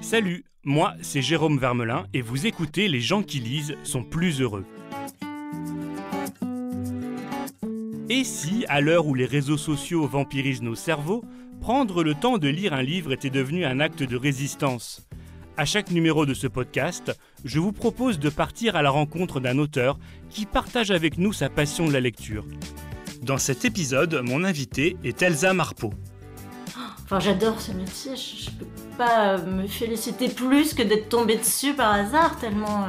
Salut, moi c'est Jérôme Vermelin et vous écoutez Les gens qui lisent sont plus heureux. Et si, à l'heure où les réseaux sociaux vampirisent nos cerveaux, prendre le temps de lire un livre était devenu un acte de résistance ? À chaque numéro de ce podcast, je vous propose de partir à la rencontre d'un auteur qui partage avec nous sa passion de la lecture. Dans cet épisode, mon invité est Elsa Marpeau. Enfin, j'adore ce métier, je peux pas me féliciter plus que d'être tombée dessus par hasard, tellement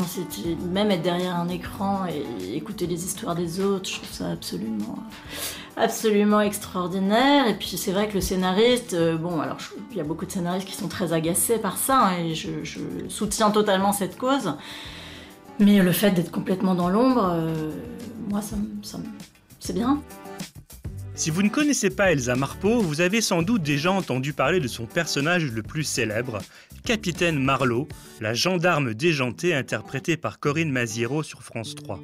c'était... Même être derrière un écran et écouter les histoires des autres, je trouve ça absolument extraordinaire. Et puis c'est vrai que le scénariste, il y a beaucoup de scénaristes qui sont très agacés par ça, hein, et je soutiens totalement cette cause. Mais le fait d'être complètement dans l'ombre, moi, c'est bien. Si vous ne connaissez pas Elsa Marpeau, vous avez sans doute déjà entendu parler de son personnage le plus célèbre, Capitaine Marlowe, la gendarme déjantée interprétée par Corinne Maziero sur France 3.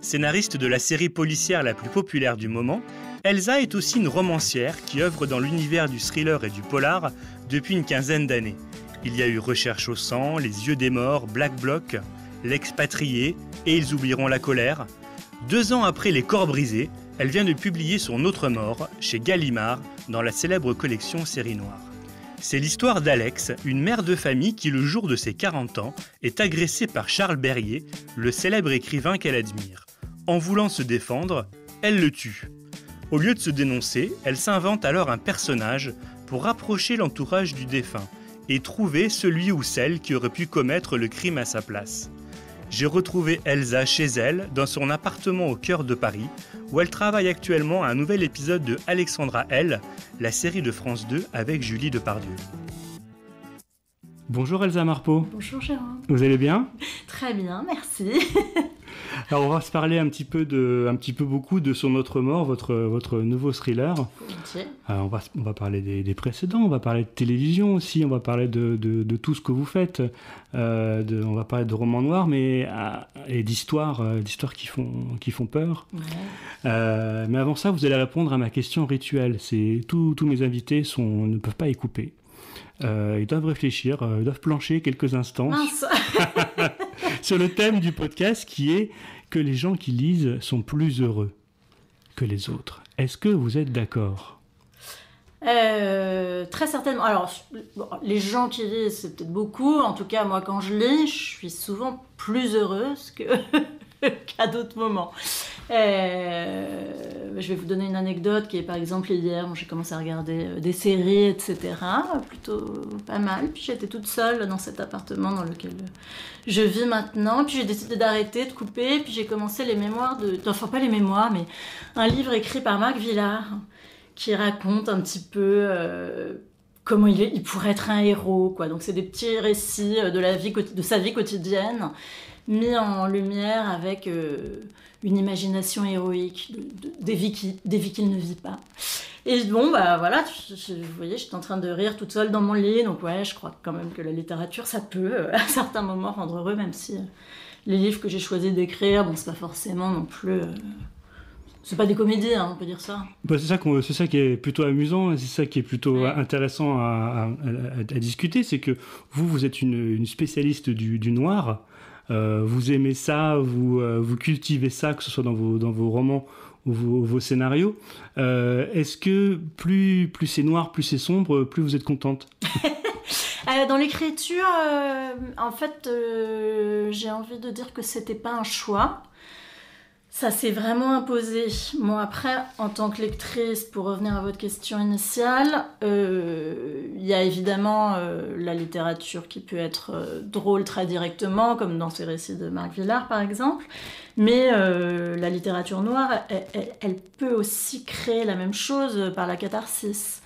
Scénariste de la série policière la plus populaire du moment, Elsa est aussi une romancière qui œuvre dans l'univers du thriller et du polar depuis une quinzaine d'années. Il y a eu Recherche au sang, Les yeux des morts, Black Bloc, L'expatrié et Ils oublieront la colère. 2 ans après Les corps brisés, elle vient de publier son autre mort chez Gallimard dans la célèbre collection Série Noire. C'est l'histoire d'Alex, une mère de famille qui, le jour de ses 40 ans, est agressée par Charles Berrier, le célèbre écrivain qu'elle admire. En voulant se défendre, elle le tue. Au lieu de se dénoncer, elle s'invente alors un personnage pour rapprocher l'entourage du défunt et trouver celui ou celle qui aurait pu commettre le crime à sa place. J'ai retrouvé Elsa chez elle, dans son appartement au cœur de Paris, où elle travaille actuellement à un nouvel épisode de Alexandra L, la série de France 2 avec Julie Depardieu. Bonjour Elsa Marpeau. Bonjour Jérôme. Vous allez bien ? Très bien, merci. Alors on va se parler un petit peu beaucoup de Son autre mort, votre nouveau thriller. On va parler des précédents, on va parler de télévision aussi, on va parler de tout ce que vous faites. On va parler de romans noirs, et d'histoires qui font peur. Ouais. Mais avant ça, vous allez répondre à ma question rituelle. C'est tous mes invités ne peuvent pas y couper. Ils doivent réfléchir, ils doivent plancher quelques instants sur le thème du podcast qui est que les gens qui lisent sont plus heureux que les autres. Est-ce que vous êtes d'accord ? Très certainement. Alors, les gens qui lisent, c'est peut-être beaucoup. En tout cas, moi, quand je lis, je suis souvent plus heureuse qu'à d'autres moments. Je vais vous donner une anecdote qui est, par exemple, hier, j'ai commencé à regarder des séries, etc. Plutôt pas mal. Puis j'étais toute seule dans cet appartement dans lequel je vis maintenant. Puis j'ai décidé d'arrêter, de couper. Puis j'ai commencé les mémoires pas les mémoires, mais un livre écrit par Marc Villard qui raconte un petit peu comment il pourrait être un héros, quoi. Donc c'est des petits récits de sa vie quotidienne mis en lumière avec une imagination héroïque des vies qu'il ne vit pas. Et bon, voilà, vous voyez, j'étais en train de rire toute seule dans mon lit, donc ouais, je crois quand même que la littérature, ça peut, à certains moments, rendre heureux, même si les livres que j'ai choisi d'écrire, c'est pas forcément non plus... c'est pas des comédies, hein, on peut dire ça. C'est ça qui est plutôt amusant, et c'est ça qui est plutôt intéressant à discuter, c'est que vous êtes une spécialiste du noir. Vous aimez ça, vous cultivez ça, que ce soit dans vos romans ou vos scénarios. Est-ce que plus c'est noir, plus c'est sombre, plus vous êtes contente ? Dans l'écriture, en fait, j'ai envie de dire que c'était pas un choix. Ça s'est vraiment imposé. Bon, après, en tant que lectrice, pour revenir à votre question initiale, il y a évidemment la littérature qui peut être drôle très directement, comme dans ces récits de Marc Villard, par exemple. Mais la littérature noire, elle peut aussi créer la même chose par la catharsis.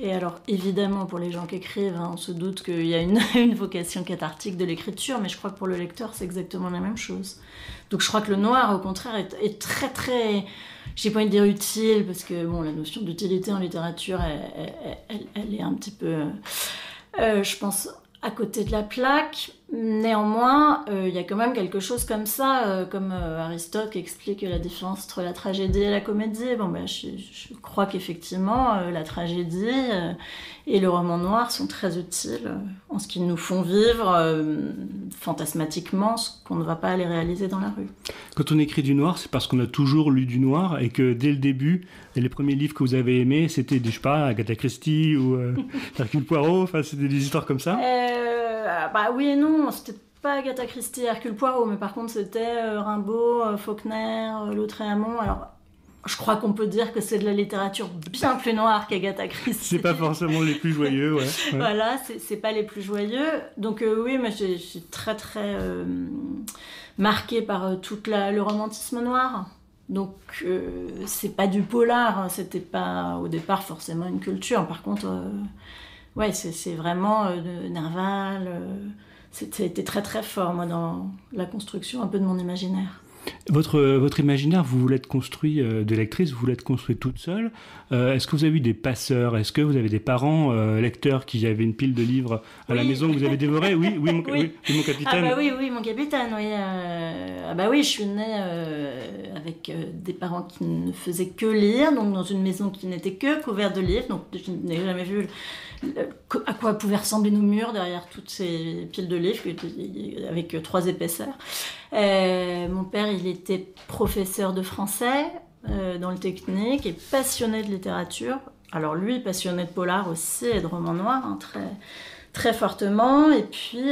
Et alors, évidemment, pour les gens qui écrivent, on se doute qu'il y a une vocation cathartique de l'écriture, mais je crois que pour le lecteur, c'est exactement la même chose. Donc je crois que le noir, au contraire, est très, très... J'ai pas envie de dire utile, parce que la notion d'utilité en littérature, elle est un petit peu, je pense, à côté de la plaque. Néanmoins, il y a quand même quelque chose comme ça, comme Aristote qui explique la différence entre la tragédie et la comédie. Bon, ben, je crois qu'effectivement, la tragédie et le roman noir sont très utiles en ce qu'ils nous font vivre fantasmatiquement ce qu'on ne va pas aller réaliser dans la rue. Quand on écrit du noir, c'est parce qu'on a toujours lu du noir et que dès le début, les premiers livres que vous avez aimés, c'était, je sais pas, Agatha Christie ou Hercule Poirot, enfin, c'était des histoires comme ça. Bah oui et non, c'était pas Agatha Christie, Hercule Poirot, mais par contre c'était Rimbaud, Faulkner, Lautréamont. Alors, je crois qu'on peut dire que c'est de la littérature bien plus noire qu'Agatha Christie. C'est pas forcément les plus joyeux, ouais. Voilà, c'est pas les plus joyeux. Donc oui, moi je suis très très marquée par tout le romantisme noir. Donc c'est pas du polar, c'était pas au départ forcément une culture. Par contre, ouais, c'est vraiment de Nerval. C'était très très fort, moi, dans la construction un peu de mon imaginaire. Votre imaginaire, vous l'êtes construit de lectrice, vous l'êtes construit toute seule. Est-ce que vous avez eu des passeurs? Est-ce que vous avez des parents lecteurs qui avaient une pile de livres à la maison que vous avez dévoré? Oui, mon capitaine. Ah bah oui, mon capitaine, oui. Ah bah oui, je suis née avec des parents qui ne faisaient que lire, donc dans une maison qui n'était que couverte de livres, donc je n'ai jamais vu à quoi pouvaient ressembler nos murs derrière toutes ces piles de livres avec 3 épaisseurs. Mon père, il était professeur de français dans le technique et passionné de littérature. Alors lui, passionné de polar aussi et de romans noirs, hein, très, très fortement. Et puis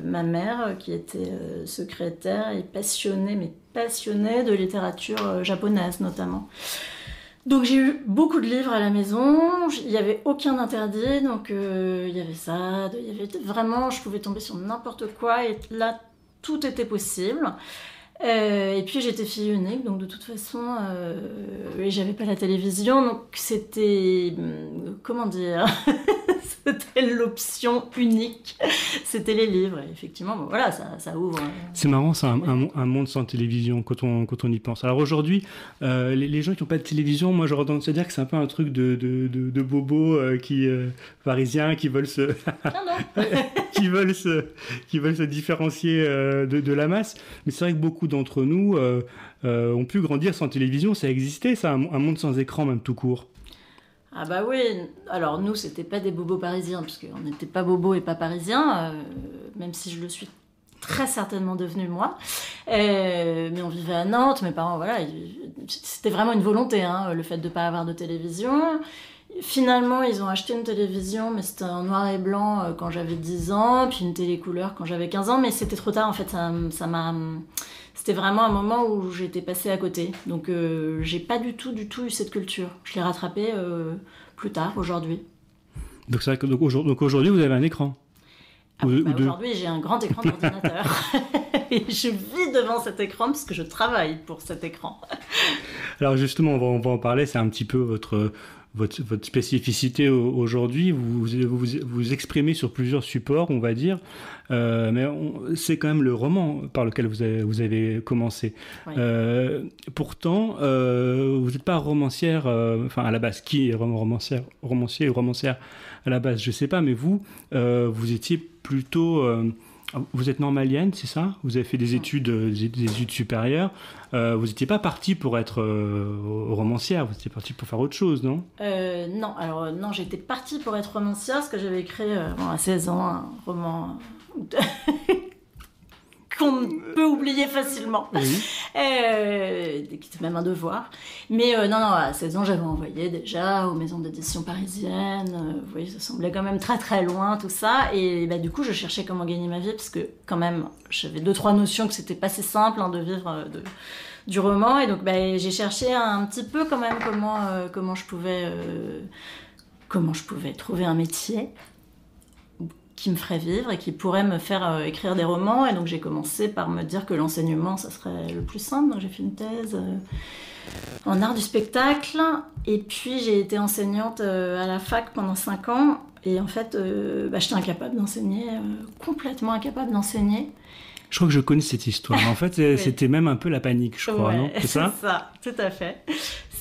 ma mère, qui était secrétaire et passionnée de littérature japonaise notamment. Donc j'ai eu beaucoup de livres à la maison, il n'y avait aucun interdit, donc il y avait ça, il y avait vraiment, je pouvais tomber sur n'importe quoi, et là, tout était possible. Et puis j'étais fille unique, donc de toute façon, et j'avais pas la télévision, donc c'était, comment dire, c'était l'option unique, c'était les livres. Et effectivement, bon, voilà, ça ouvre. C'est marrant, c'est un monde sans télévision quand on y pense. Alors aujourd'hui, les gens qui n'ont pas de télévision, moi j'aurais tendance à dire que c'est un peu un truc de bobos parisiens qui veulent se qui veulent se différencier de la masse. Mais c'est vrai que beaucoup d'entre nous ont pu grandir sans télévision. Ça existait, ça, un monde sans écran même tout court. Ah bah oui, alors nous c'était pas des bobos parisiens, parce qu'on n'était pas bobos et pas parisiens, même si je le suis très certainement devenue moi. Mais on vivait à Nantes, mes parents, voilà, c'était vraiment une volonté, hein, le fait de ne pas avoir de télévision. Finalement, ils ont acheté une télévision, mais c'était en noir et blanc quand j'avais 10 ans, puis une télé couleur quand j'avais 15 ans, mais c'était trop tard en fait, c'était vraiment un moment où j'étais passée à côté. Donc j'ai pas du tout eu cette culture. Je l'ai rattrapée plus tard, aujourd'hui. Donc c'est vrai que aujourd'hui vous avez un écran. Aujourd'hui j'ai un grand écran d'ordinateur. Et je vis devant cet écran parce que je travaille pour cet écran. Alors justement, on va en parler, c'est un petit peu votre spécificité aujourd'hui. Vous exprimez sur plusieurs supports, on va dire, mais c'est quand même le roman par lequel vous avez commencé. Oui. Pourtant, vous n'êtes pas romancière, à la base, qui est romancier ou romancière à la base, je ne sais pas, mais vous étiez plutôt... vous êtes normalienne, c'est ça? Vous avez fait des études supérieures. Vous n'étiez pas partie pour être romancière, vous étiez partie pour faire autre chose, non? Non, j'étais partie pour être romancière parce que j'avais écrit à 16 ans un roman qu'on peut oublier facilement, qui était même un devoir. Mais à 16 ans, j'avais envoyé déjà aux maisons d'édition parisiennes. Vous voyez, ça semblait quand même très très loin tout ça. Et du coup, je cherchais comment gagner ma vie parce que quand même, j'avais 2-3 notions que c'était pas si simple de vivre du roman. Et donc, j'ai cherché un petit peu quand même comment je pouvais trouver un métier qui me ferait vivre et qui pourrait me faire écrire des romans. Et donc j'ai commencé par me dire que l'enseignement, ça serait le plus simple. Donc j'ai fait une thèse en art du spectacle. Et puis j'ai été enseignante à la fac pendant 5 ans. Et en fait, j'étais incapable d'enseigner, complètement incapable d'enseigner. Je crois que je connais cette histoire. En fait, c'était même un peu la panique, je crois, non? C'est ça? C'est ça, tout à fait.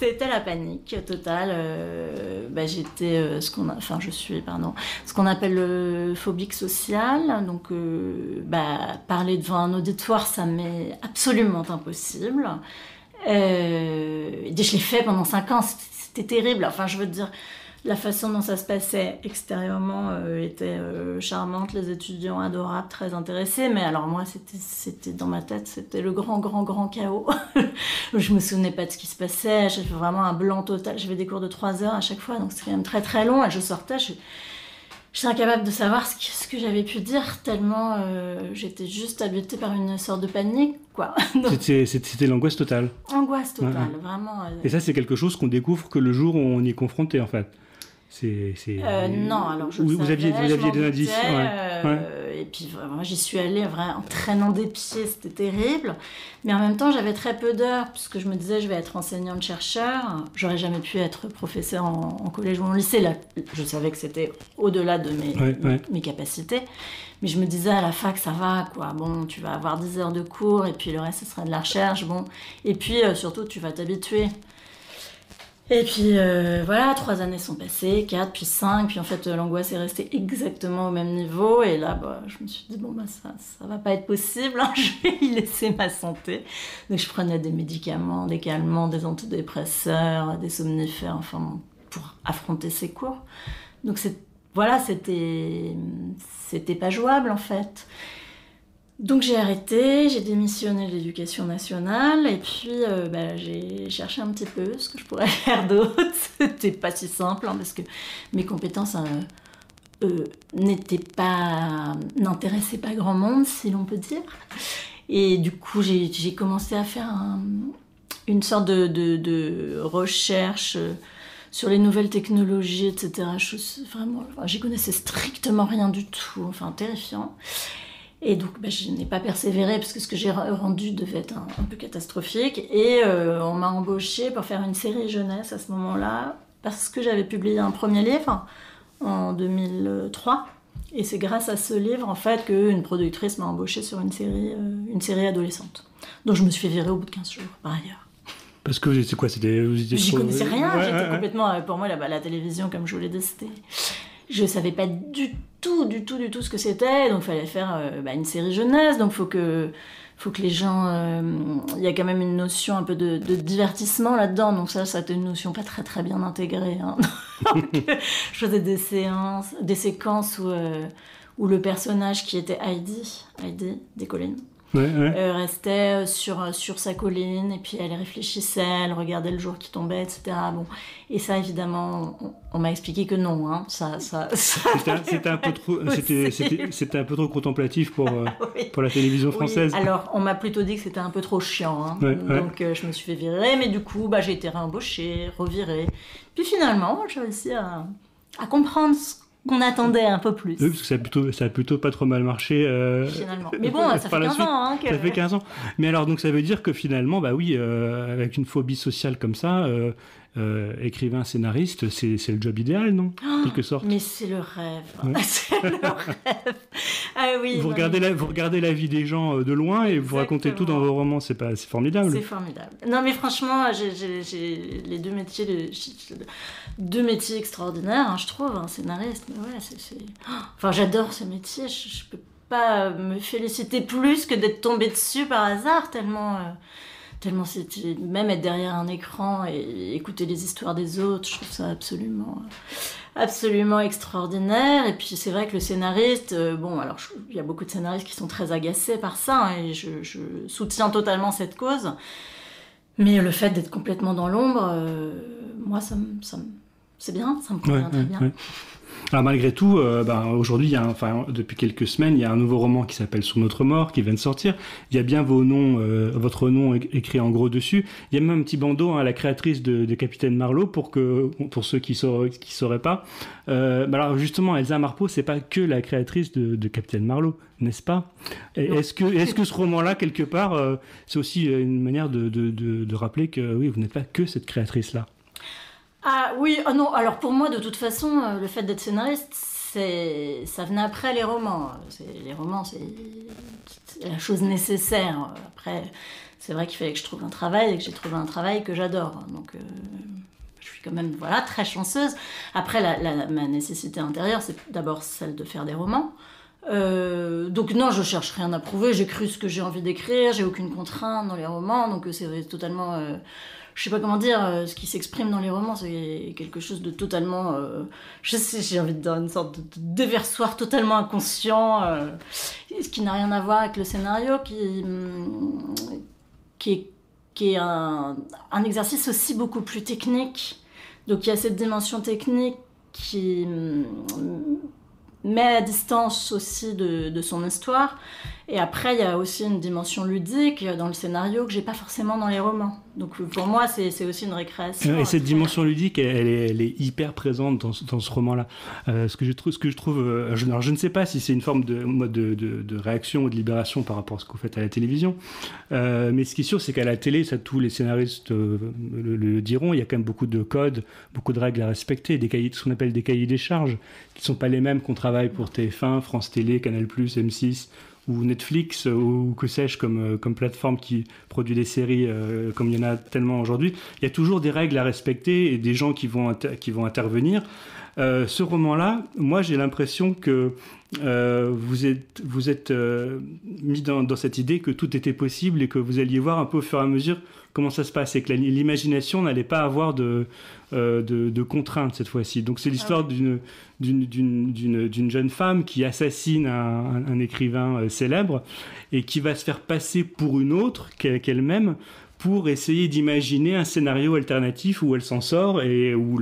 C'était la panique totale. J'étais ce qu'on appelle phobique sociale. Donc, parler devant un auditoire, ça m'est absolument impossible. Je l'ai fait pendant 5 ans, c'était terrible. Enfin, je veux dire, la façon dont ça se passait extérieurement était charmante, les étudiants adorables, très intéressés, mais alors moi, c'était dans ma tête, c'était le grand chaos. Je me souvenais pas de ce qui se passait, j'avais vraiment un blanc total, j'avais des cours de 3 heures à chaque fois, donc c'était quand même très long, et je sortais, j'étais incapable de savoir ce que j'avais pu dire, tellement j'étais juste habitée par une sorte de panique, quoi. Donc, c'était l'angoisse totale. Angoisse totale, vraiment. Et ça, c'est quelque chose qu'on découvre que le jour où on y est confronté, en fait. Non, alors vous aviez des indices. Et puis moi j'y suis allée en traînant des pieds, c'était terrible. Mais en même temps j'avais très peu d'heures puisque je me disais je vais être enseignante-chercheur. J'aurais jamais pu être professeure en collège ou en lycée. Là, je savais que c'était au-delà de mes capacités. Mais je me disais à la fac ça va quoi. Bon, tu vas avoir 10 heures de cours et puis le reste ce sera de la recherche. Bon. Et puis surtout tu vas t'habituer. Et puis voilà, 3 années sont passées, 4, puis 5, puis en fait l'angoisse est restée exactement au même niveau, et là je me suis dit ça va pas être possible, hein, je vais y laisser ma santé. Donc je prenais des médicaments, des calmants, des antidépresseurs, des somnifères, pour affronter ces cours. Donc c'était pas jouable en fait. Donc j'ai arrêté, j'ai démissionné de l'éducation nationale et puis j'ai cherché un petit peu ce que je pourrais faire d'autre. C'était pas si simple parce que mes compétences n'intéressaient pas grand monde, si l'on peut dire. Et du coup j'ai commencé à faire une sorte de recherche sur les nouvelles technologies, etc. J'y connaissais strictement rien du tout, terrifiant. Et donc, je n'ai pas persévéré parce que ce que j'ai rendu devait être un peu catastrophique. Et on m'a embauchée pour faire une série jeunesse à ce moment-là parce que j'avais publié un premier livre en 2003. Et c'est grâce à ce livre, en fait, qu'une productrice m'a embauchée sur une série adolescente. Donc, je me suis fait virer au bout de 15 jours, par ailleurs. Parce que c'est quoi J'y connaissais rien. J'étais complètement... Pour moi, la télévision, comme je vous l'ai dit, je savais pas du tout ce que c'était, donc il fallait faire une série jeunesse, donc faut que les gens... Il y a quand même une notion un peu de divertissement là-dedans, donc ça c'était une notion pas très bien intégrée. Hein. Donc, je faisais des séquences où le personnage qui était Heidi des collines, restait sur sa colline et puis elle réfléchissait, elle regardait le jour qui tombait, etc. Bon. Et ça évidemment on m'a expliqué que non, hein. C'était un peu trop contemplatif pour la télévision française. Oui. Alors on m'a plutôt dit que c'était un peu trop chiant, hein. Donc je me suis fait virer, mais du coup j'ai été réembauchée, revirée. Puis finalement j'ai réussi à comprendre ce qu'on attendait un peu plus. Oui, parce que ça a plutôt pas trop mal marché. Finalement. Mais bon, ça fait 15 ans. Hein, Ça fait 15 ans. Mais alors, donc ça veut dire que finalement, avec une phobie sociale comme ça, écrivain, scénariste, c'est le job idéal, non ? En quelque sorte. Mais c'est le rêve. Ouais. C'est le rêve. Ah oui. Vous regardez la vie des gens de loin et vous racontez tout dans vos romans. C'est formidable. C'est formidable. Non, mais franchement, j'ai les deux métiers extraordinaires, hein, je trouve, un scénariste. Mais ouais, j'adore ce métier. Je peux pas me féliciter plus que d'être tombée dessus par hasard, tellement même être derrière un écran et écouter les histoires des autres, je trouve ça absolument extraordinaire. Et puis c'est vrai que le scénariste, il y a beaucoup de scénaristes qui sont très agacés par ça, hein, et je soutiens totalement cette cause. Mais le fait d'être complètement dans l'ombre, moi c'est bien, ça me convient très bien. Ouais. Alors malgré tout, aujourd'hui, depuis quelques semaines, il y a un nouveau roman qui s'appelle Sur notre mort, qui vient de sortir. Il y a bien votre nom écrit en gros dessus. Il y a même un petit bandeau, la créatrice de Capitaine Marlowe, pour ceux qui sauraient pas. Alors justement, Elsa Marpeau, c'est pas que la créatrice de Capitaine Marlowe, n'est-ce pas ? Est-ce que ce roman-là, quelque part, c'est aussi une manière de rappeler que oui, vous n'êtes pas que cette créatrice-là ? Ah oui, non, alors pour moi, de toute façon, le fait d'être scénariste, ça venait après les romans. Les romans, c'est la chose nécessaire. Après, c'est vrai qu'il fallait que je trouve un travail et que j'ai trouvé un travail que j'adore. Donc je suis quand même très chanceuse. Après, ma nécessité intérieure, c'est d'abord celle de faire des romans. Donc non, je cherche rien à prouver, j'écris ce que j'ai envie d'écrire, j'ai aucune contrainte dans les romans, donc c'est totalement... je sais pas comment dire, ce qui s'exprime dans les romans, c'est quelque chose de totalement... je sais, j'ai envie de dire une sorte de déversoir totalement inconscient, ce qui n'a rien à voir avec le scénario, qui est un exercice aussi beaucoup plus technique. Donc il y a cette dimension technique qui met à distance aussi de son histoire. Et après, il y a aussi une dimension ludique dans le scénario que j'ai pas forcément dans les romans. Donc pour moi, c'est aussi une récréation. Et cette dimension ludique, elle est hyper présente dans ce roman-là. Ce que je trouve, alors je ne sais pas si c'est une forme de réaction ou de libération par rapport à ce que vous faites à la télévision, mais ce qui est sûr, c'est qu'à la télé, ça tous les scénaristes le diront, il y a quand même beaucoup de codes, beaucoup de règles à respecter, ce qu'on appelle des cahiers des charges, qui ne sont pas les mêmes qu'on travaille pour TF1, France Télé, Canal+, M6 ou Netflix ou que sais-je comme plateforme qui produit des séries comme il y en a tellement aujourd'hui. Il y a toujours des règles à respecter et des gens qui vont intervenir. Ce roman-là, moi j'ai l'impression que vous êtes mis dans cette idée que tout était possible et que vous alliez voir un peu au fur et à mesure comment ça se passe et que l'imagination n'allait pas avoir de contraintes cette fois-ci. Donc c'est l'histoire d'une jeune femme qui assassine un écrivain célèbre et qui va se faire passer pour une autre qu'elle-même pour essayer d'imaginer un scénario alternatif où elle s'en sort et où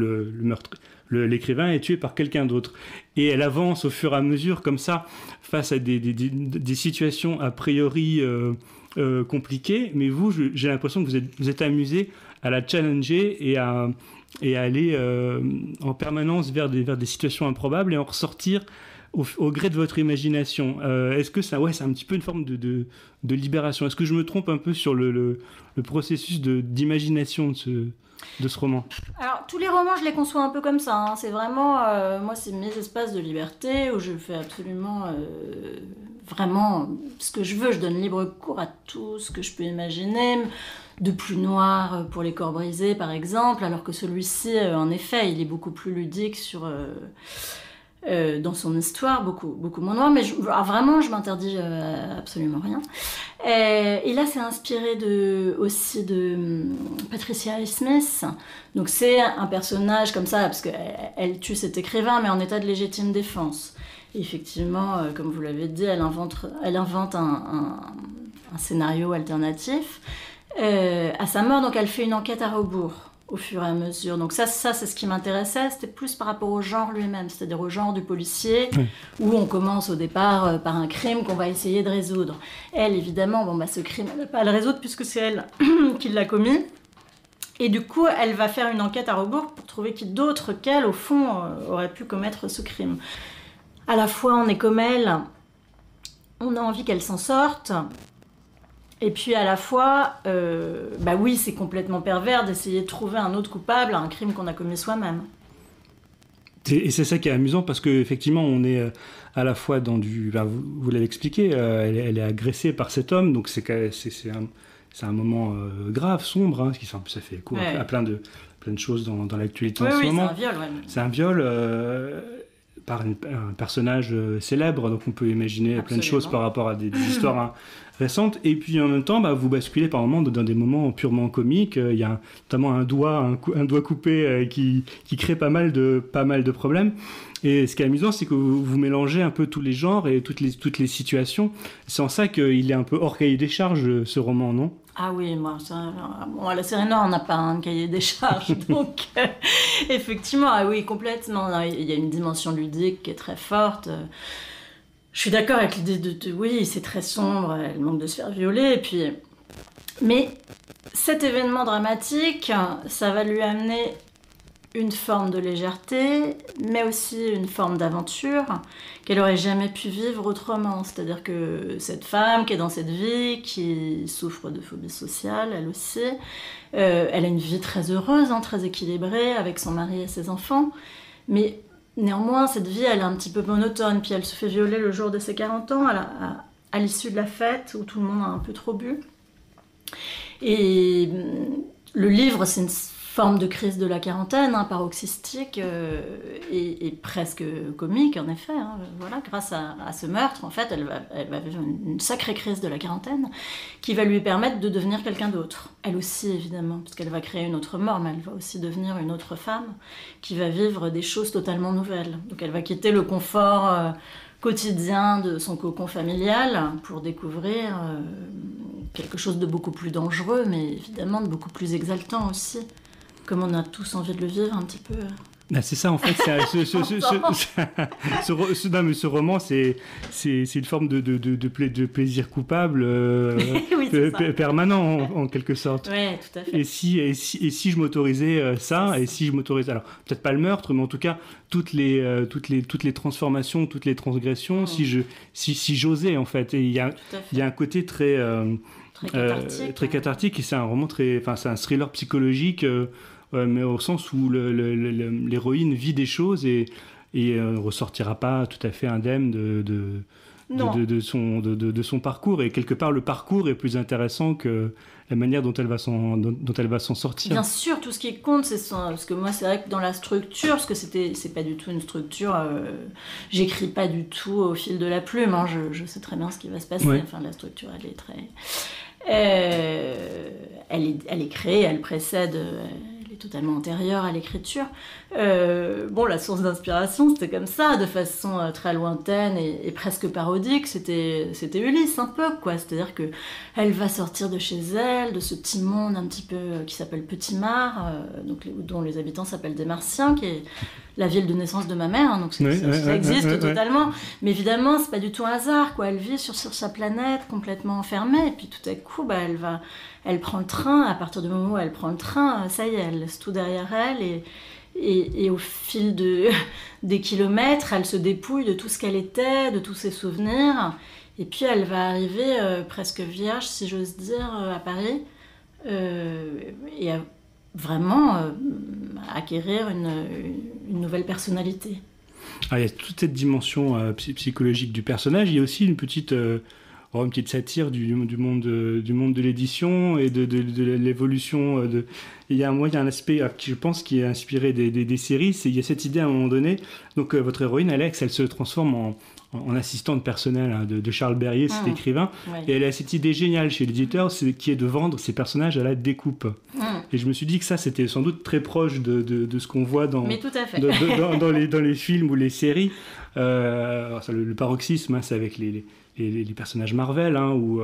l'écrivain est tué par quelqu'un d'autre. Et elle avance au fur et à mesure comme ça face à des situations a priori compliquées, mais vous, j'ai l'impression que vous êtes amusé à la challenger et à aller en permanence vers des situations improbables et en ressortir au gré de votre imagination. Est-ce que c'est un petit peu une forme de libération? Est-ce que je me trompe un peu sur le processus d'imagination de ce roman? Alors, tous les romans, je les conçois un peu comme ça. Hein. C'est vraiment... moi, c'est mes espaces de liberté où je fais absolument... vraiment ce que je veux. Je donne libre cours à tout ce que je peux imaginer. De plus noir pour Les Corps brisés, par exemple. Alors que celui-ci, en effet, il est beaucoup plus ludique dans son histoire, beaucoup moins noir, mais vraiment je m'interdis absolument rien. Et là c'est inspiré aussi de Patricia Highsmith Smith. Donc c'est un personnage comme ça, parce qu'elle tue cet écrivain, mais en état de légitime défense. Et effectivement, comme vous l'avez dit, elle invente un scénario alternatif à sa mort, donc elle fait une enquête à rebours au fur et à mesure. Donc ça c'est ce qui m'intéressait, c'était plus par rapport au genre lui-même, c'est-à-dire au genre du policier, où on commence au départ par un crime qu'on va essayer de résoudre. Elle, évidemment, ce crime, elle ne va pas le résoudre puisque c'est elle qui l'a commis. Et du coup, elle va faire une enquête à rebours pour trouver qui d'autre qu'elle, au fond, aurait pu commettre ce crime. À la fois, on est comme elle, on a envie qu'elle s'en sorte. Et puis à la fois, oui, c'est complètement pervers d'essayer de trouver un autre coupable à un crime qu'on a commis soi-même. Et c'est ça qui est amusant parce qu'effectivement, on est à la fois dans du... vous l'avez expliqué, elle est agressée par cet homme, donc c'est un moment grave, sombre, hein, ça fait écho à plein de choses dans l'actualité en ce moment. C'est un viol, ouais. C'est un viol par un personnage célèbre, donc on peut imaginer plein de choses par rapport à des histoires récentes, et puis en même temps vous basculez par moments dans des moments purement comiques. Il y a notamment un doigt coupé qui crée pas mal de problèmes, et ce qui est amusant, c'est que vous mélangez un peu tous les genres et toutes les situations. C'est en ça qu'il est un peu hors cahier des charges, ce roman, non? Ah oui, moi, à la série Noire, on n'a pas un cahier des charges, donc effectivement, ah oui, complètement. Il y a une dimension ludique qui est très forte. Je suis d'accord avec l'idée oui, c'est très sombre, elle manque de se faire violer, mais cet événement dramatique, ça va lui amener une forme de légèreté, mais aussi une forme d'aventure qu'elle n'aurait jamais pu vivre autrement. C'est-à-dire que cette femme qui est dans cette vie, qui souffre de phobie sociale, elle aussi, elle a une vie très heureuse, très équilibrée, avec son mari et ses enfants, mais néanmoins, cette vie, elle est un petit peu monotone, puis elle se fait violer le jour de ses 40 ans, à l'issue de la fête, où tout le monde a un peu trop bu. Et le livre, c'est une forme de crise de la quarantaine, paroxystique et presque comique, en effet. Voilà, grâce à ce meurtre, en fait, elle va vivre une sacrée crise de la quarantaine qui va lui permettre de devenir quelqu'un d'autre. Elle aussi, évidemment, parce qu'elle va créer une autre mort, mais elle va aussi devenir une autre femme qui va vivre des choses totalement nouvelles. Donc elle va quitter le confort quotidien de son cocon familial pour découvrir quelque chose de beaucoup plus dangereux, mais évidemment de beaucoup plus exaltant aussi. Comme on a tous envie de le vivre un petit peu. C'est ça en fait, ce roman c'est une forme de plaisir coupable oui, permanent en quelque sorte. Oui, tout à fait. Et si je m'autorisais ça, et si je m'autorisais, alors peut-être pas le meurtre, mais en tout cas toutes les transformations, toutes les transgressions, si j'osais en fait. Et il y a un côté très cathartique, et c'est un roman c'est un thriller psychologique. Mais au sens où l'héroïne vit des choses et ne ressortira pas tout à fait indemne de son parcours. Et quelque part, le parcours est plus intéressant que la manière dont elle va s'en sortir. Bien sûr, tout ce qui compte, parce que moi, c'est vrai que dans la structure, parce que c'est pas du tout une structure, j'écris pas du tout au fil de la plume, je sais très bien ce qui va se passer. Ouais. Enfin, la structure, elle est très... elle est créée, elle précède... totalement antérieure à l'écriture. La source d'inspiration, c'était comme ça, de façon très lointaine et presque parodique. C'était Ulysse, un peu, quoi. C'est-à-dire qu'elle va sortir de chez elle, de ce petit monde un petit peu qui s'appelle Petit-Mar, dont les habitants s'appellent des Martiens, qui est la ville de naissance de ma mère, donc ça existe totalement. Mais évidemment, c'est pas du tout un hasard, quoi. Elle vit sur sa planète, complètement enfermée, et puis tout à coup, elle prend le train. À partir du moment où elle prend le train, ça y est, elle laisse tout derrière elle, et au fil des kilomètres, elle se dépouille de tout ce qu'elle était, de tous ses souvenirs, et puis elle va arriver presque vierge, si j'ose dire, à Paris, et vraiment acquérir une nouvelle personnalité. Alors, il y a toute cette dimension psychologique du personnage. Il y a aussi une petite satire du monde de l'édition et de l'évolution. Il y a un aspect qui, je pense, qui est inspiré des séries. Il y a cette idée à un moment donné. Donc, votre héroïne, Alex, elle se transforme en assistante personnelle de Charles Berrier, cet écrivain. Ouais. Et elle a cette idée géniale chez l'éditeur, qui est de vendre ses personnages à la découpe. Et je me suis dit que ça, c'était sans doute très proche de ce qu'on voit dans les films ou les séries. Le paroxysme, c'est avec les personnages Marvel, où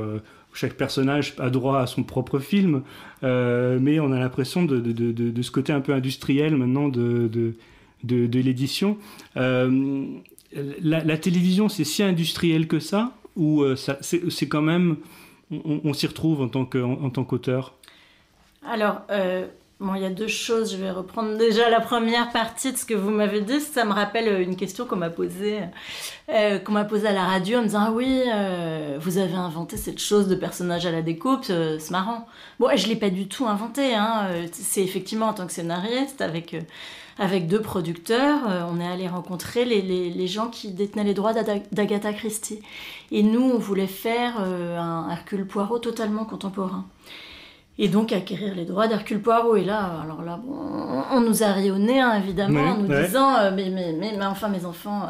chaque personnage a droit à son propre film. Mais on a l'impression de ce côté un peu industriel maintenant de l'édition. La télévision, c'est si industriel que ça, ou c'est quand même, on s'y retrouve en tant qu'auteur? Alors, il y a deux choses. Je vais reprendre déjà la première partie de ce que vous m'avez dit. Ça me rappelle une question qu'on m'a posée à la radio en me disant « Ah oui, vous avez inventé cette chose de personnage à la découpe, c'est marrant. » Bon, je ne l'ai pas du tout inventé. C'est effectivement en tant que scénariste, avec deux producteurs, on est allé rencontrer les gens qui détenaient les droits d'Agatha Christie. Et nous, on voulait faire un Hercule Poirot totalement contemporain. Et donc acquérir les droits d'Hercule Poirot. Et là, on nous a ri au nez, évidemment, en nous disant mais enfin, mes enfants,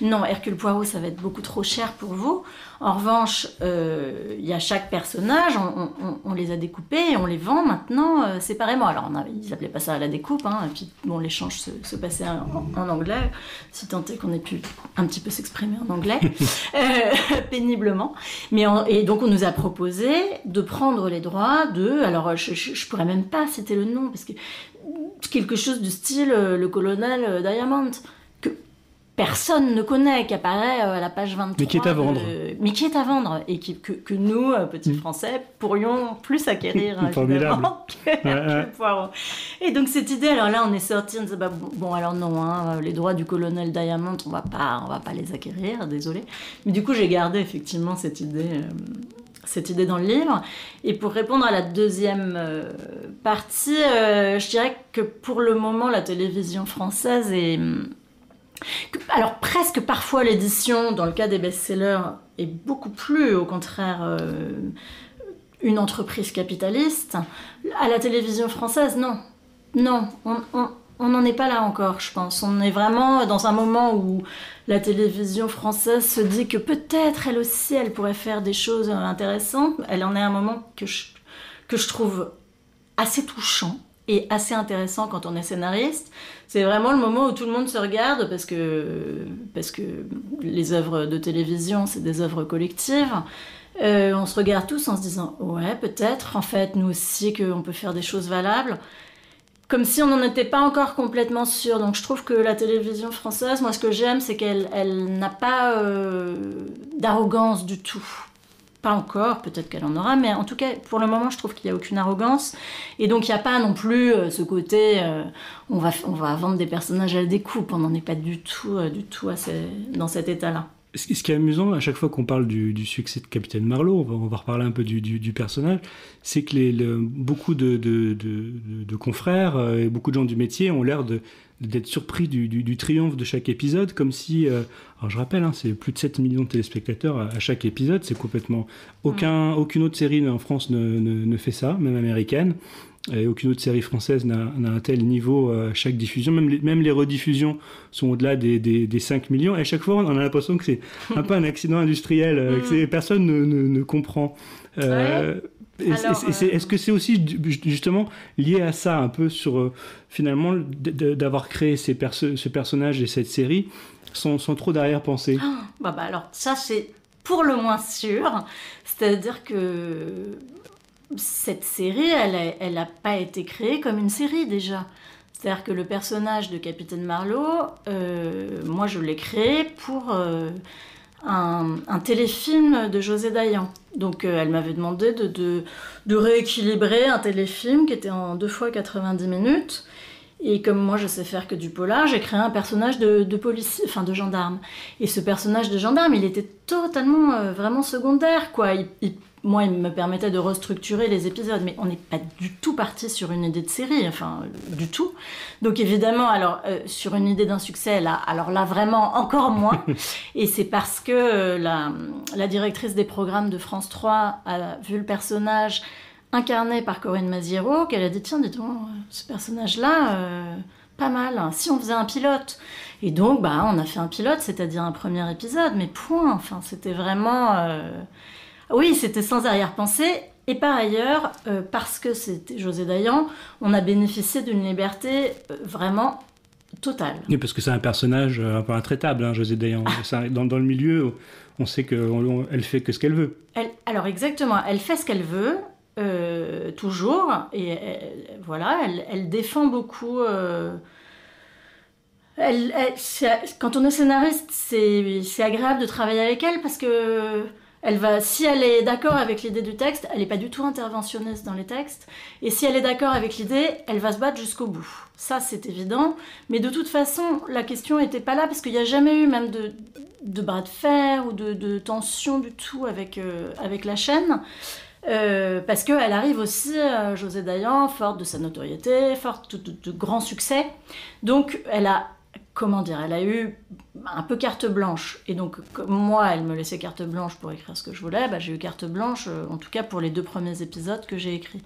non, Hercule Poirot, ça va être beaucoup trop cher pour vous. En revanche, il y a chaque personnage, on les a découpés et on les vend maintenant séparément. Alors, ils n'appelaient pas ça à la découpe, et puis l'échange se passait en anglais, si tant est qu'on ait pu un petit peu s'exprimer en anglais, péniblement. Et donc, on nous a proposé de prendre les droits alors je pourrais même pas citer le nom, parce que quelque chose du style le colonel Diamond, que personne ne connaît, qui apparaît à la page 23. Mais qui est à vendre. Et que nous, petits Français, pourrions plus acquérir, évidemment, que Poirot. Et donc cette idée, alors là, on est sorti, on disait, alors non, les droits du colonel Diamond, on va pas les acquérir, désolé. Mais du coup, j'ai gardé effectivement cette idée dans le livre. Et pour répondre à la deuxième partie, je dirais que pour le moment, la télévision française est... Alors presque parfois l'édition, dans le cas des best-sellers, est beaucoup plus, au contraire, une entreprise capitaliste. À la télévision française, non. Non, on n'en est pas là encore, je pense. On est vraiment dans un moment où la télévision française se dit que peut-être elle aussi, elle pourrait faire des choses intéressantes. Elle en est un moment que je trouve assez touchant et assez intéressant quand on est scénariste. C'est vraiment le moment où tout le monde se regarde parce que les œuvres de télévision, c'est des œuvres collectives. On se regarde tous en se disant « Ouais, peut-être, en fait, nous aussi, qu'on peut faire des choses valables ». Comme si on n'en était pas encore complètement sûr. Donc je trouve que la télévision française, moi ce que j'aime, c'est qu'elle n'a pas d'arrogance du tout. Pas encore, peut-être qu'elle en aura, mais en tout cas, pour le moment, je trouve qu'il n'y a aucune arrogance. Et donc il n'y a pas non plus ce côté, on va vendre des personnages à la découpe. On n'en est pas du tout dans cet état-là. Ce qui est amusant, à chaque fois qu'on parle du succès de Capitaine Marlowe, on va reparler un peu du personnage, c'est que beaucoup de confrères et beaucoup de gens du métier ont l'air d'être surpris du triomphe de chaque épisode, comme si... alors je rappelle, c'est plus de 7 millions de téléspectateurs à chaque épisode, c'est complètement... Aucune autre série en France ne fait ça, même américaine. Et aucune autre série française n'a un tel niveau à chaque diffusion. Même les rediffusions sont au-delà des 5 millions. Et à chaque fois, on a l'impression que c'est un peu un accident industriel, que personne ne comprend. Est-ce que c'est aussi justement lié à ça, un peu sur finalement d'avoir créé ce personnage et cette série sans trop d'arrière-pensée? Alors ça, c'est pour le moins sûr. C'est-à-dire que... cette série, elle n'a pas été créée comme une série déjà. C'est-à-dire que le personnage de Capitaine Marlowe, moi je l'ai créé pour un téléfilm de José Dayan. Donc elle m'avait demandé de rééquilibrer un téléfilm qui était en 2 fois 90 minutes. Et comme moi je sais faire que du polar, j'ai créé un personnage de policier, enfin de gendarme. Et ce personnage de gendarme, il était totalement vraiment secondaire, quoi. Moi, il me permettait de restructurer les épisodes, mais on n'est pas du tout parti sur une idée de série, enfin, du tout. Donc évidemment, alors, sur une idée d'un succès, alors là, vraiment, encore moins. Et c'est parce que la directrice des programmes de France 3 a vu le personnage incarné par Corinne Maziero, qu'elle a dit, tiens, dis donc, ce personnage-là, pas mal, hein, si on faisait un pilote. Et donc, on a fait un pilote, c'est-à-dire un premier épisode, mais point, enfin, c'était vraiment... Oui, c'était sans arrière-pensée. Et par ailleurs, parce que c'était José Dayan, on a bénéficié d'une liberté vraiment totale. Oui, parce que c'est un personnage un peu intraitable, José Dayan. Dans le milieu, on sait qu'elle fait que ce qu'elle veut. Alors exactement, elle fait ce qu'elle veut, toujours. Et voilà, elle défend beaucoup... quand on est scénariste, c'est agréable de travailler avec elle parce que... si elle est d'accord avec l'idée du texte, elle n'est pas du tout interventionniste dans les textes. Et si elle est d'accord avec l'idée, elle va se battre jusqu'au bout. Ça, c'est évident. Mais de toute façon, la question n'était pas là parce qu'il n'y a jamais eu même de bras de fer ou de tension du tout avec la chaîne. Parce qu'elle arrive aussi, José Dayan, forte de sa notoriété, forte de grands succès. Donc, elle a eu un peu carte blanche. Et donc, comme moi, elle me laissait carte blanche pour écrire ce que je voulais, j'ai eu carte blanche, en tout cas pour les 2 premiers épisodes que j'ai écrits.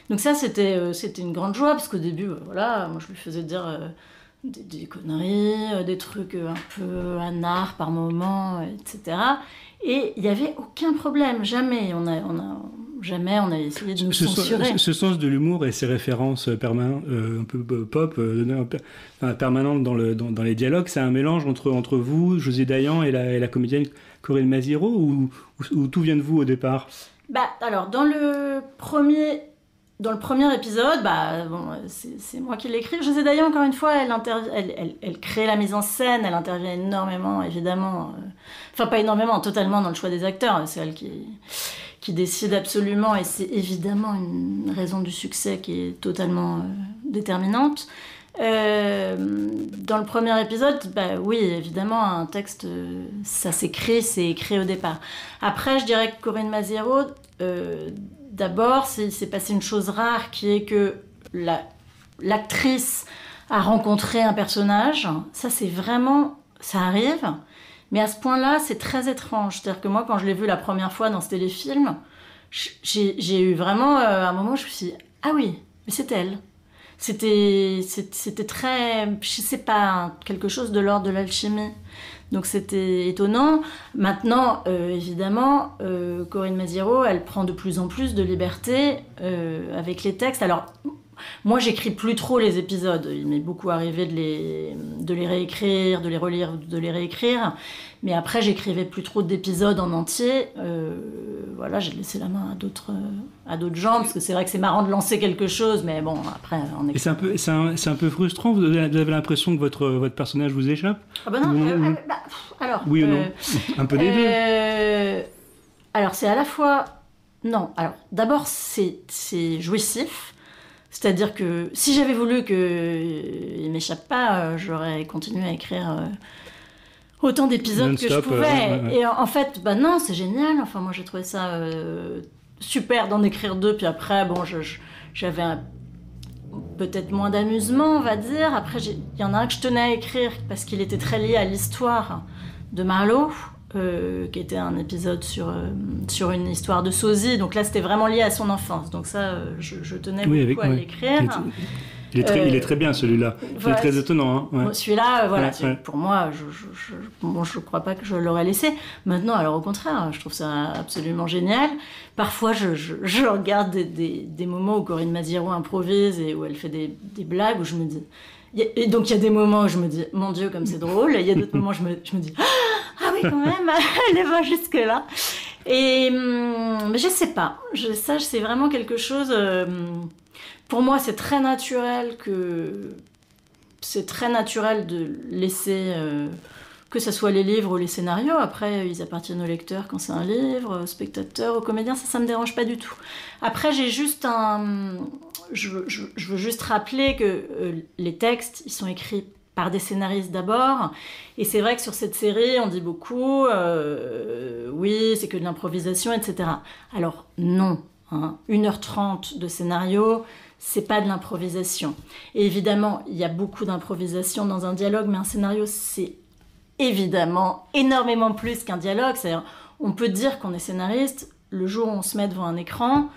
Donc ça, c'était une grande joie, parce qu'au début, moi je lui faisais dire des conneries, des trucs un peu anards par moment, etc. Et il n'y avait aucun problème, jamais. Jamais on a essayé de nous censurer. Ce sens de l'humour et ces références permanentes, un peu pop, permanentes dans les dialogues, c'est un mélange entre vous, José Dayan, et la comédienne Corinne Maziero, ou tout vient de vous au départ? Alors, dans le premier épisode, c'est moi qui l'écris. José Dayan, encore une fois, elle crée la mise en scène, elle intervient énormément, évidemment. Enfin, pas énormément, totalement dans le choix des acteurs. C'est elle qui décide absolument, et c'est évidemment une raison du succès qui est totalement déterminante. Dans le premier épisode, oui, évidemment, un texte, ça s'écrit, c'est écrit au départ. Après, je dirais que Corinne Maziero, d'abord, c'est passé une chose rare, qui est que l'actrice a rencontré un personnage. Ça, c'est vraiment... ça arrive. Mais à ce point-là, c'est très étrange. C'est-à-dire que moi, quand je l'ai vue la première fois dans ce téléfilm, j'ai eu vraiment un moment où je me suis dit « Ah oui, mais c'est elle ». c'était très, je sais pas, quelque chose de l'ordre de l'alchimie. Donc c'était étonnant. Maintenant, évidemment, Corinne Maziero, elle prend de plus en plus de liberté avec les textes. Alors, moi, j'écris plus trop les épisodes. Il m'est beaucoup arrivé de les réécrire, de les relire, de les réécrire. Mais après, j'écrivais plus trop d'épisodes en entier. Voilà, j'ai laissé la main à d'autres gens, parce que c'est vrai que c'est marrant de lancer quelque chose, mais bon, après, on est... Et c'est un peu frustrant. Vous avez l'impression que votre personnage vous échappe? Ah bah non, alors... Oui ou non? Un peu des deux. Alors, c'est à la fois... Non, alors, d'abord, c'est jouissif. C'est-à-dire que si j'avais voulu qu'il m'échappe pas, j'aurais continué à écrire autant d'épisodes que je pouvais. Ouais. Et en fait, bah non, c'est génial. Enfin, moi, j'ai trouvé ça super d'en écrire 2. Puis après, bon, j'avais peut-être moins d'amusement, on va dire. Après, il y en a un que je tenais à écrire parce qu'il était très lié à l'histoire de Marlowe. Qui était un épisode sur une histoire de sosie. Donc là, c'était vraiment lié à son enfance. Donc ça, je tenais beaucoup à l'écrire. Il est très bien, celui-là. Voilà, il est très étonnant. Hein. Ouais. Celui-là, voilà, pour moi, je crois pas que je l'aurais laissé. Maintenant, alors au contraire, je trouve ça absolument génial. Parfois, je regarde des moments où Corinne Maziero improvise et où elle fait des blagues, où je me dis... Et donc, il y a des moments où je me dis, mon Dieu, comme c'est drôle. Et il y a d'autres moments où je me dis... Ah oui, quand même, elle va jusque-là. Mais je sais pas. C'est vraiment quelque chose... pour moi, c'est très naturel de laisser... que ce soit les livres ou les scénarios. Après, ils appartiennent au lecteur quand c'est un livre, au spectateur, au comédien. Ça me dérange pas du tout. Après, j'ai juste je veux juste rappeler que les textes, ils sont écrits par des scénaristes d'abord. Et c'est vrai que sur cette série, on dit beaucoup, oui, c'est que de l'improvisation, etc. Alors, non. 1h30 de scénario, c'est pas de l'improvisation. Et évidemment, il y a beaucoup d'improvisation dans un dialogue, mais un scénario, c'est évidemment énormément plus qu'un dialogue. C'est-à-dire, on peut dire qu'on est scénariste le jour où on se met devant un écran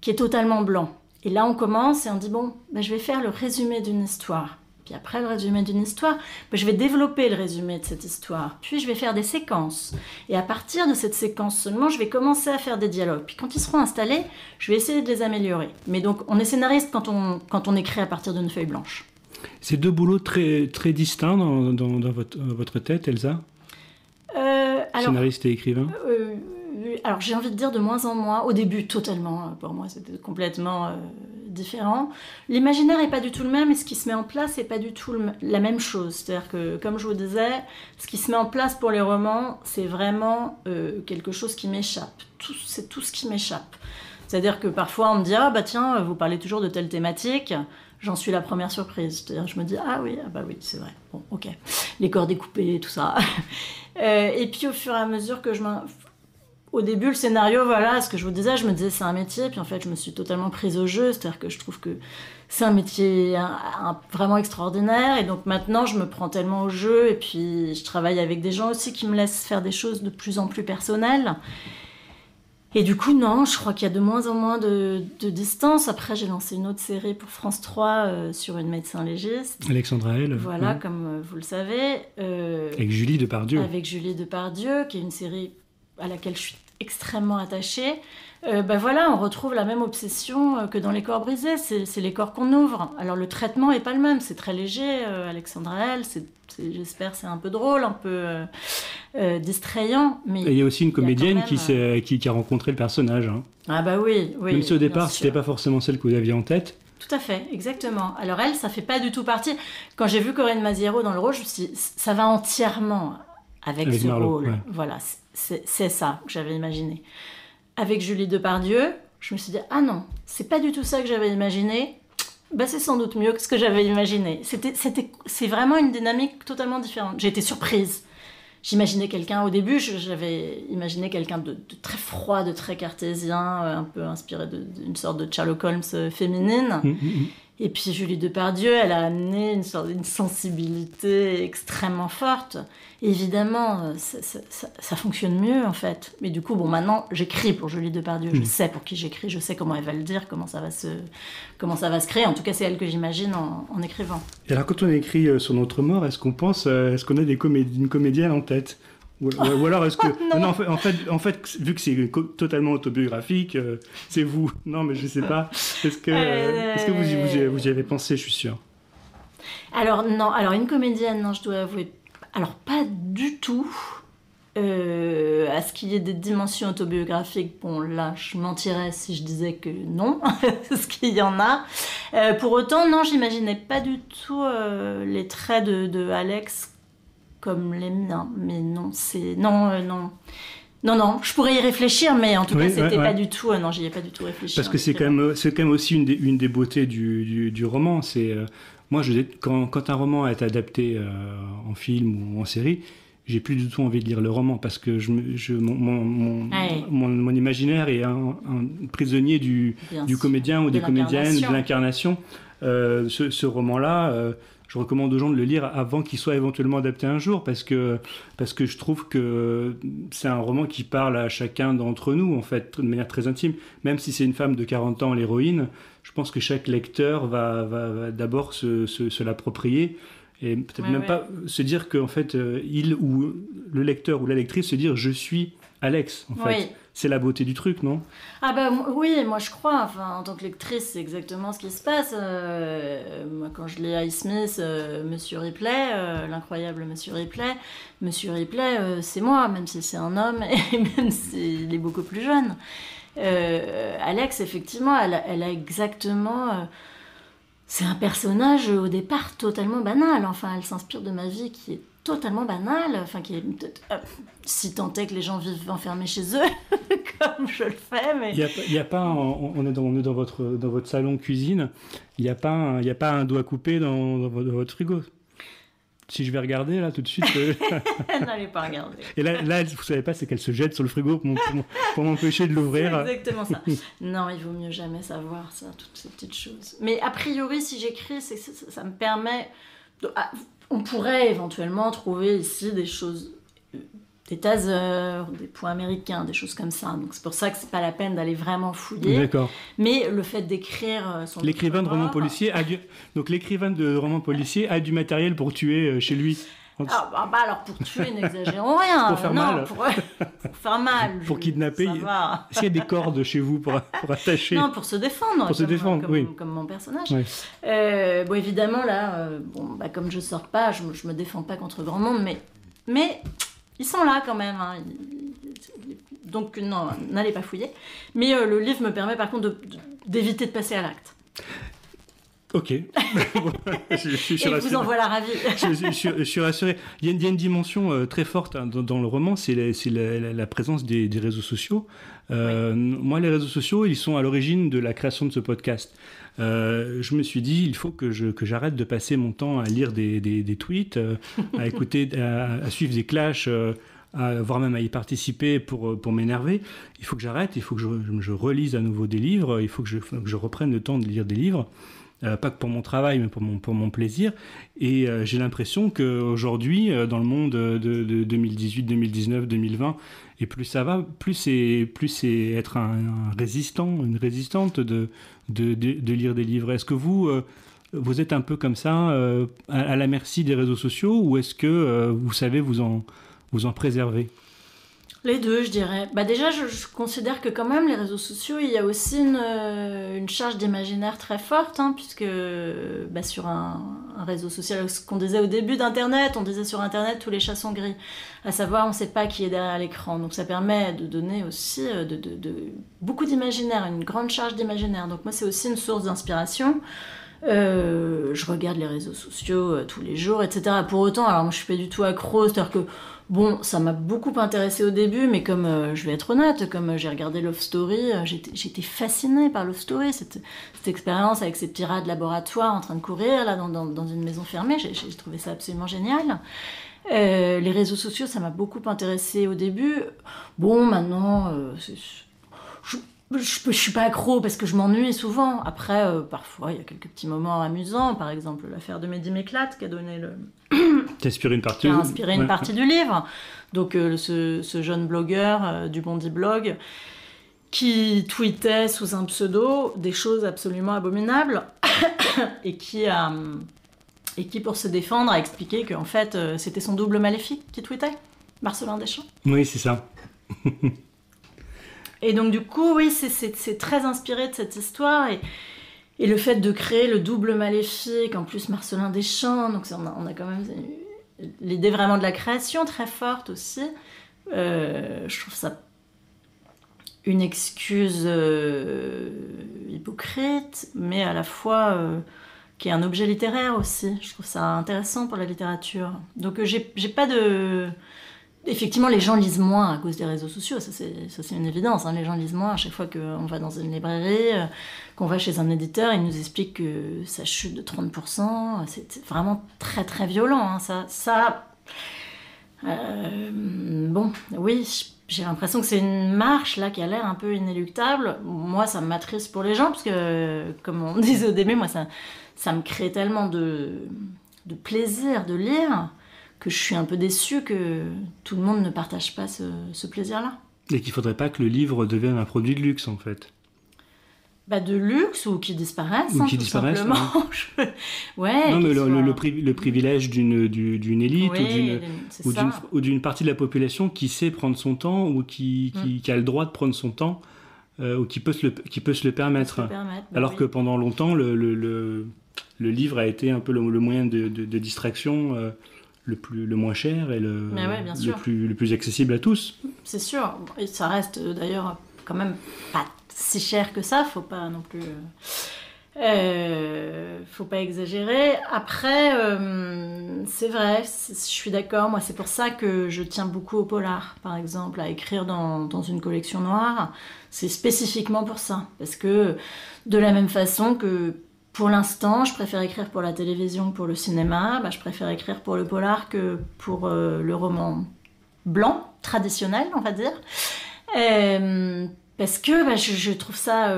qui est totalement blanc. Et là, on commence et on dit, bon, je vais faire le résumé d'une histoire. Puis après le résumé d'une histoire, je vais développer le résumé de cette histoire. Puis je vais faire des séquences. Et à partir de cette séquence seulement, je vais commencer à faire des dialogues. Puis quand ils seront installés, je vais essayer de les améliorer. Mais donc, on est scénariste quand on écrit à partir d'une feuille blanche. C'est deux boulots très, très distincts dans votre tête, Elsa? Scénariste et écrivain? Alors, j'ai envie de dire de moins en moins. Au début, totalement. Pour moi, c'était complètement différent. L'imaginaire n'est pas du tout le même et ce qui se met en place n'est pas du tout la même chose. C'est-à-dire que, comme je vous disais, ce qui se met en place pour les romans, c'est vraiment quelque chose qui m'échappe. C'est tout ce qui m'échappe. C'est-à-dire que parfois, on me dit « Ah, bah tiens, vous parlez toujours de telle thématique ». J'en suis la première surprise. C'est-à-dire, je me dis « Ah oui, c'est vrai. Bon, ok. Les corps découpés, tout ça. » Et puis, au fur et à mesure que au début, le scénario, voilà, ce que je vous disais, je me disais c'est un métier, puis en fait, je me suis totalement prise au jeu, c'est-à-dire que je trouve que c'est un métier vraiment extraordinaire, et donc maintenant, je me prends tellement au jeu, et puis je travaille avec des gens aussi qui me laissent faire des choses de plus en plus personnelles. Et du coup, non, je crois qu'il y a de moins en moins de distance. Après, j'ai lancé une autre série pour France 3 sur une médecin légiste. Alexandra L. Voilà, comme vous le savez. Avec Julie Depardieu. Avec Julie Depardieu, qui est une série à laquelle je suis extrêmement attachée. Voilà, on retrouve la même obsession que dans Les corps brisés, c'est les corps qu'on ouvre. Alors le traitement n'est pas le même, c'est très léger, Alexandra L, j'espère c'est un peu drôle, un peu distrayant. Mais il y a aussi une comédienne qui a rencontré le personnage. Hein. Ah bah oui. Même si au départ, c'était pas forcément celle que vous aviez en tête. Tout à fait, exactement. Alors elle, ça fait pas du tout partie. Quand j'ai vu Corinne Maziero dans le rôle, je me suis dit, ça va entièrement avec ce Marlowe, rôle. Ouais. Voilà, c'est ça que j'avais imaginé. Avec Julie Depardieu, je me suis dit, ah non, c'est pas du tout ça que j'avais imaginé. C'est sans doute mieux que ce que j'avais imaginé. C'est vraiment une dynamique totalement différente. J'ai été surprise. J'imaginais quelqu'un, au début, j'avais imaginé quelqu'un de très froid, de très cartésien, un peu inspiré d'une sorte de Sherlock Holmes féminine. Et puis Julie Depardieu, elle a amené une sensibilité extrêmement forte. Et évidemment, ça fonctionne mieux en fait. Mais du coup, maintenant, j'écris pour Julie Depardieu. Je sais pour qui j'écris, je sais comment elle va le dire, comment ça va se créer. En tout cas, c'est elle que j'imagine en écrivant. Et alors, quand on écrit sur notre mort, est-ce qu'on a une comédienne en tête ou alors est-ce que non, en fait vu que c'est totalement autobiographique, c'est vous. Non, mais je sais pas. Est-ce que vous y avez pensé? Je suis sûr. Alors non, une comédienne, non, je dois avouer. Alors pas du tout. À ce qu'il y ait des dimensions autobiographiques, bon là je mentirais si je disais que non, parce qu'il y en a. Pour autant, non, j'imaginais pas du tout les traits de Alex comme les miens, mais non, non, je pourrais y réfléchir, mais en tout cas, c'était pas du tout, non, j'y ai pas du tout réfléchi. Parce que c'est quand même aussi une des beautés du roman, c'est, moi, quand un roman est adapté en film ou en série, j'ai plus du tout envie de lire le roman, parce que mon imaginaire est un prisonnier du comédien ou des comédiennes, de l'incarnation. Ce roman-là... je recommande aux gens de le lire avant qu'il soit éventuellement adapté un jour, parce que je trouve que c'est un roman qui parle à chacun d'entre nous, en fait, de manière très intime. Même si c'est une femme de 40 ans, l'héroïne, je pense que chaque lecteur va d'abord se l'approprier, et peut-être pas se dire qu'en fait, il ou le lecteur ou la lectrice se dire « je suis Alex », en fait. C'est la beauté du truc, non? Oui, moi je crois. Enfin, en tant que lectrice, c'est exactement ce qui se passe. Moi, quand je lis Highsmith, Monsieur Ripley, l'incroyable Monsieur Ripley, c'est moi, même si c'est un homme et même s'il est beaucoup plus jeune. Alex, effectivement, elle a exactement... c'est un personnage au départ totalement banal. Enfin, elle s'inspire de ma vie qui est totalement banal, enfin qui est si tant est que les gens vivent enfermés chez eux, comme je le fais, mais il y a pas on est dans votre salon cuisine, il y a pas un doigt coupé dans votre frigo. Si je vais regarder là tout de suite, n'allez pas regarder. Et là vous savez pas, c'est qu'elle se jette sur le frigo pour m'empêcher de l'ouvrir. C'est exactement ça. Non, il vaut mieux jamais savoir ça, toutes ces petites choses. Mais a priori, si j'écris, ça me permet on pourrait éventuellement trouver ici des choses, des tasers, des points américains, des choses comme ça. Donc c'est pour ça que c'est pas la peine d'aller vraiment fouiller. D'accord. Mais le fait d'écrire son l'écrivain de romans policiers donc l'écrivain de romans policiers a du matériel pour tuer chez lui. Alors pour tuer, n'exagérons rien. Pour faire mal. Pour faire mal. Pour kidnapper. S'il y a des cordes chez vous pour attacher. Non, pour se défendre. Comme mon personnage. Oui. Bon, évidemment, là, comme je sors pas, je me défends pas contre grand monde, mais ils sont là quand même. Hein. Donc, non, n'allez pas fouiller. Mais le livre me permet par contre d'éviter de passer à l'acte. Ok. je suis et vous en voilà ravi. je suis rassuré. Il y a une dimension très forte dans le roman, c'est la présence des réseaux sociaux. Moi, les réseaux sociaux, ils sont à l'origine de la création de ce podcast. Je me suis dit, il faut que j'arrête de passer mon temps à lire des tweets, à écouter, à suivre des clashs, voire même à y participer pour m'énerver. Il faut que j'arrête, il faut que je relise à nouveau des livres, il faut que je reprenne le temps de lire des livres. Pas que pour mon travail, mais pour mon plaisir. Et j'ai l'impression qu'aujourd'hui, dans le monde de 2018, 2019, 2020, et plus ça va, plus c'est être un résistant, une résistante de lire des livres. Est-ce que vous êtes un peu comme ça, à la merci des réseaux sociaux, ou est-ce que vous savez vous en préserver? Les deux, je dirais. Déjà, je considère que quand même, les réseaux sociaux, il y a aussi une charge d'imaginaire très forte, hein, puisque sur un réseau social, ce qu'on disait au début d'Internet, on disait sur Internet, tous les chats sont gris. À savoir, on ne sait pas qui est derrière l'écran. Donc ça permet de donner aussi beaucoup d'imaginaire, une grande charge d'imaginaire. Donc moi, c'est aussi une source d'inspiration. Je regarde les réseaux sociaux tous les jours, etc. Pour autant, alors moi, je ne suis pas du tout accro, c'est-à-dire que bon, ça m'a beaucoup intéressée au début, mais comme je vais être honnête, comme j'ai regardé Love Story, j'étais fascinée par Love Story, cette expérience avec ces petits rats de laboratoire en train de courir là dans une maison fermée, j'ai trouvé ça absolument génial. Les réseaux sociaux, ça m'a beaucoup intéressée au début. Bon, maintenant, Je suis pas accro parce que je m'ennuie souvent. Après, parfois, il y a quelques petits moments amusants. Par exemple, l'affaire de Mehdi m'éclate qui a donné Qui a inspiré une partie, une partie du livre. Donc, ce jeune blogueur du Bondi Blog qui tweetait sous un pseudo des choses absolument abominables et qui, pour se défendre, a expliqué qu'en fait, c'était son double maléfique qui tweetait, Marcelin Deschamps. Oui, c'est ça. Et donc du coup, oui, c'est très inspiré de cette histoire et le fait de créer le double maléfique, en plus Marcelin Deschamps, donc on a quand même l'idée vraiment de la création très forte aussi. Je trouve ça une excuse hypocrite, mais à la fois qui est un objet littéraire aussi. Je trouve ça intéressant pour la littérature. Donc j'ai pas de... Effectivement, les gens lisent moins à cause des réseaux sociaux, ça c'est une évidence. Hein. Les gens lisent moins à chaque fois qu'on va dans une librairie, qu'on va chez un éditeur, il nous explique que ça chute de 30%. C'est vraiment très très violent. Hein. Bon, oui, j'ai l'impression que c'est une marche là qui a l'air un peu inéluctable. Moi, ça m'attriste pour les gens, parce que, comme on disait au début, moi ça me crée tellement de plaisir de lire, que je suis un peu déçue que tout le monde ne partage pas ce plaisir-là. Et qu'il ne faudrait pas que le livre devienne un produit de luxe, en fait. De luxe, ou qui disparaissent, ou qui disparaissent, simplement. Ouais, non, mais le privilège d'une élite, oui, ou d'une partie de la population qui sait prendre son temps, ou qui a le droit de prendre son temps, ou qui peut se le permettre. Alors que pendant longtemps, le livre a été un peu le moyen de distraction le moins cher et le plus accessible à tous. C'est sûr, et ça reste d'ailleurs quand même pas si cher que ça, faut pas non plus faut pas exagérer. Après c'est vrai, je suis d'accord, moi c'est pour ça que je tiens beaucoup au polar, par exemple, à écrire dans une collection noire, c'est spécifiquement pour ça, parce que de la même façon que pour l'instant, je préfère écrire pour la télévision que pour le cinéma. Je préfère écrire pour le polar que pour le roman blanc, traditionnel, on va dire. Parce que je trouve ça...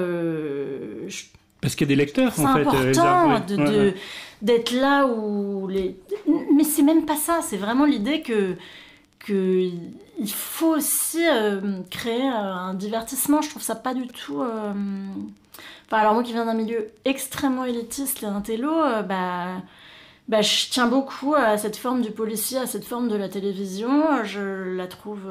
Parce qu'il y a des lecteurs, en fait. C'est important d'être là où... Mais c'est même pas ça, c'est vraiment l'idée qu'il faut aussi créer un divertissement. Je trouve ça pas du tout... alors moi qui viens d'un milieu extrêmement élitiste et intello, je tiens beaucoup à cette forme du policier, à cette forme de la télévision. Je la trouve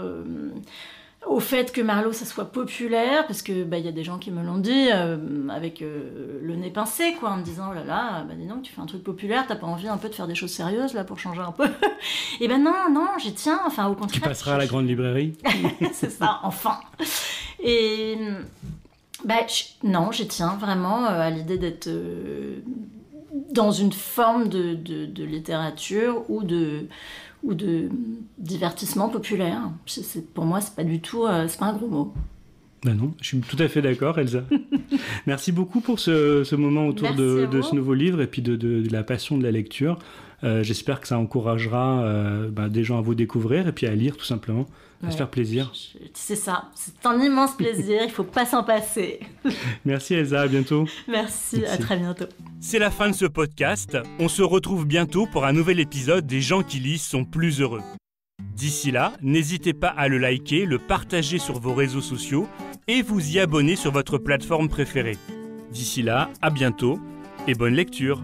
au fait que Marlowe, ça soit populaire, parce que y a des gens qui me l'ont dit avec le nez pincé, quoi, en me disant, oh là là, dis donc, tu fais un truc populaire, t'as pas envie un peu de faire des choses sérieuses là pour changer un peu? Et non, j'y tiens, enfin au contraire. Tu passeras à la grande librairie. C'est ça, enfin. Et... non, j'y tiens vraiment à l'idée d'être dans une forme de littérature ou de divertissement populaire. Pour moi, c'est pas du tout, c'est pas un gros mot. Non, je suis tout à fait d'accord, Elsa. Merci beaucoup pour ce moment autour de ce nouveau livre et puis de la passion de la lecture. J'espère que ça encouragera des gens à vous découvrir et puis à lire tout simplement. À se faire plaisir. C'est ça, c'est un immense plaisir, il faut pas s'en passer. Merci Elsa, à bientôt. Merci, à très bientôt. C'est la fin de ce podcast. On se retrouve bientôt pour un nouvel épisode des gens qui lisent sont plus heureux. D'ici là, n'hésitez pas à le liker, le partager sur vos réseaux sociaux et vous y abonner sur votre plateforme préférée. D'ici là, à bientôt et bonne lecture.